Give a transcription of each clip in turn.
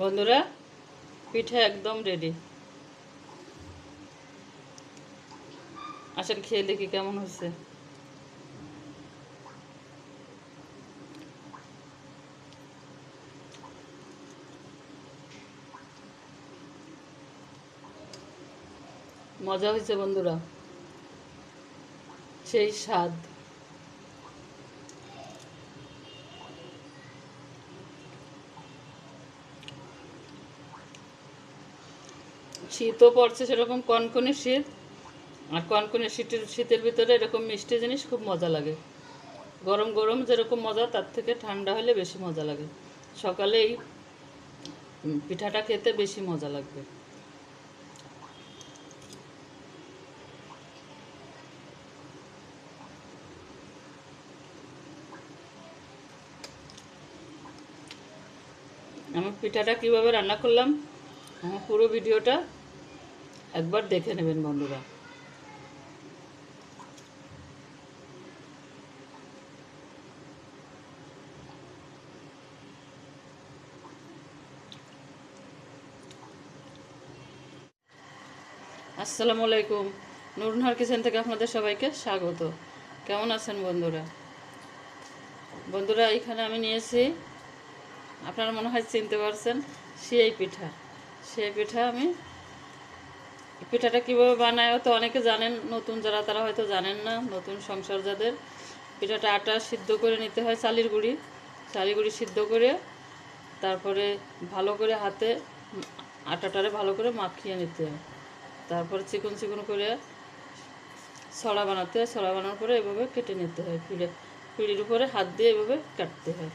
বন্ধুরা, পিঠা একদম রেডি। আসেন খেয়ে দেখি কেমন হয়েছে। মজা হয়েছে বন্ধুরা, সেই স্বাদ। শীতও পড়ছে, সেরকম কনকনে শীত। আর কনকনে শীতের ভিতরে এরকম মিষ্টি জিনিস খুব মজা লাগে। গরম গরম যেরকম মজা, তার থেকে ঠান্ডা হলে বেশি মজা লাগে। সকালে এই পিঠাটা খেতে বেশি মজা লাগবে। আমি পিঠাটা কিভাবে রান্না করলাম, আমার পুরো ভিডিওটা একবার দেখে নেবেন বন্ধুরা। আসসালামু আলাইকুম, নুরনহার কিচেন থেকে আপনাদের সবাইকে স্বাগত। কেমন আছেন বন্ধুরা? বন্ধুরা, এখানে আমি নিয়েছি, আপনারা মনে হয় চিনতে পারছেন, সেই পিঠা। সেই পিঠা আমি পিঠাটা কীভাবে বানায় তো অনেকে জানেন, নতুন যারা তারা হয়তো জানেন না। নতুন সংসার যাদের, পিঠাটা আটা সিদ্ধ করে নিতে হয়, চালের গুঁড়ি সিদ্ধ করে তারপরে ভালো করে হাতে আটাটারে ভালো করে মাখিয়ে নিতে হয়। তারপরে চিকন চিকন করে ছড়া বানাতে হয়। ছড়া বানানোর পরে এভাবে কেটে নিতে হয়। পিঁড়ির উপরে হাত দিয়ে এভাবে কাটতে হয়।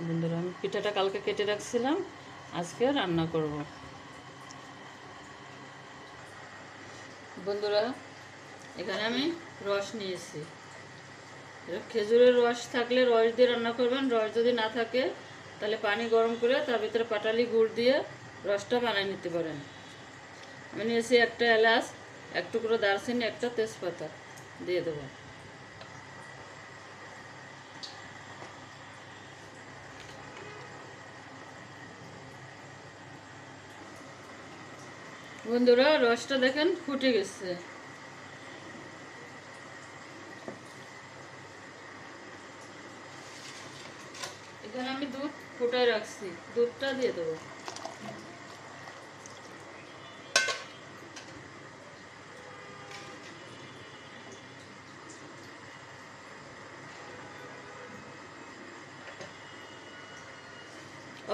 বন্ধুরা, আমি পিঠাটা কালকে কেটে রাখছিলাম, আজকে রান্না করব। বন্ধুরা, এখানে আমি রস নিয়েছি। খেজুরের রস থাকলে রস দিয়ে রান্না করবেন। রস যদি না থাকে তাহলে পানি গরম করে তার ভিতরে পাটালি গুড় দিয়ে রসটা বানিয়ে নিতে পারেন। আমি নিয়েছি একটা এলাচ, এক টুকরো দারচিনি, একটা তেজপাতা দিয়ে দেবো। বন্ধুরা, রসটা দেখেন ফুটে গেছে। এখানে আমি দুধ ফুটায় রাখছি, দুধটা দিয়ে দেবো।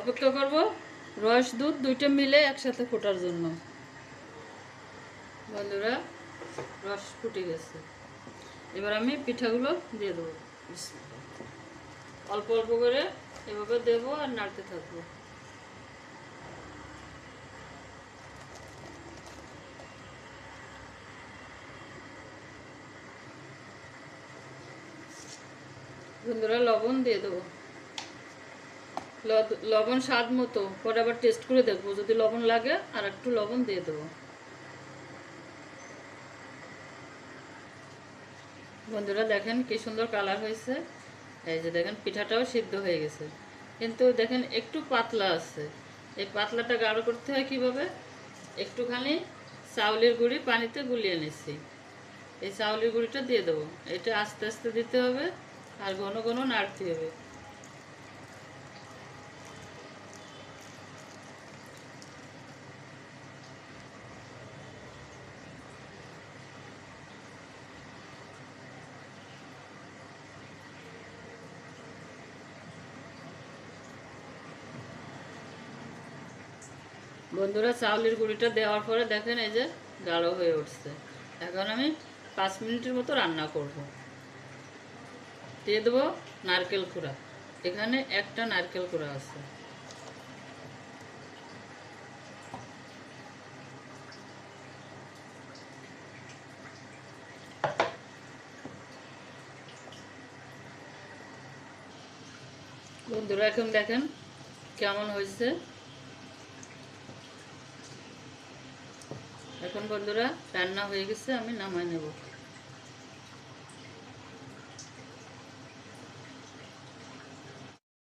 অপেক্ষা করব রস দুধ দুইটা মিলে একসাথে ফোটার জন্য। বন্ধুরা, রস ফুটে গেছে, এবার আমি পিঠাগুলো দিয়ে দেবো। অল্প অল্প করে এভাবে দেবো আর নাড়তে থাকবো। বন্ধুরা, লবণ দিয়ে দেবো। লবণ স্বাদ মতো, পরে আবার টেস্ট করে দেখবো, যদি লবণ লাগে আর একটু লবণ দিয়ে দেবো। বন্ধুরা, দেখেন কি সুন্দর কালার হয়েছে। এই যে দেখেন, পিঠাটাও সিদ্ধ হয়ে গেছে, কিন্তু দেখেন একটু পাতলা আছে। এই পাতলাটা গাঢ় করতে হয় কীভাবে, একটুখানি চাউলের গুঁড়ি পানিতে গুলিয়ে নিচ্ছি। এই চাউলের গুঁড়িটা দিয়ে দেবো। এটা আস্তে আস্তে দিতে হবে আর ঘন ঘন নাড়তে হবে। বন্ধুরা, চাউলের গুঁড়িটা দেওয়ার পরে দেখেন এই যে গাঢ় হয়ে উঠছে। এখন আমি 5 মিনিটের মতো রান্না করব। দিয়ে দেবো নারকেল কুড়া। এখানে একটা নারকেল কুড়া আছে। বন্ধুরা, এখন দেখেন কেমন হয়েছে। এখন বন্ধুরা, রান্না হয়ে গেছে, আমি নামাই নেব।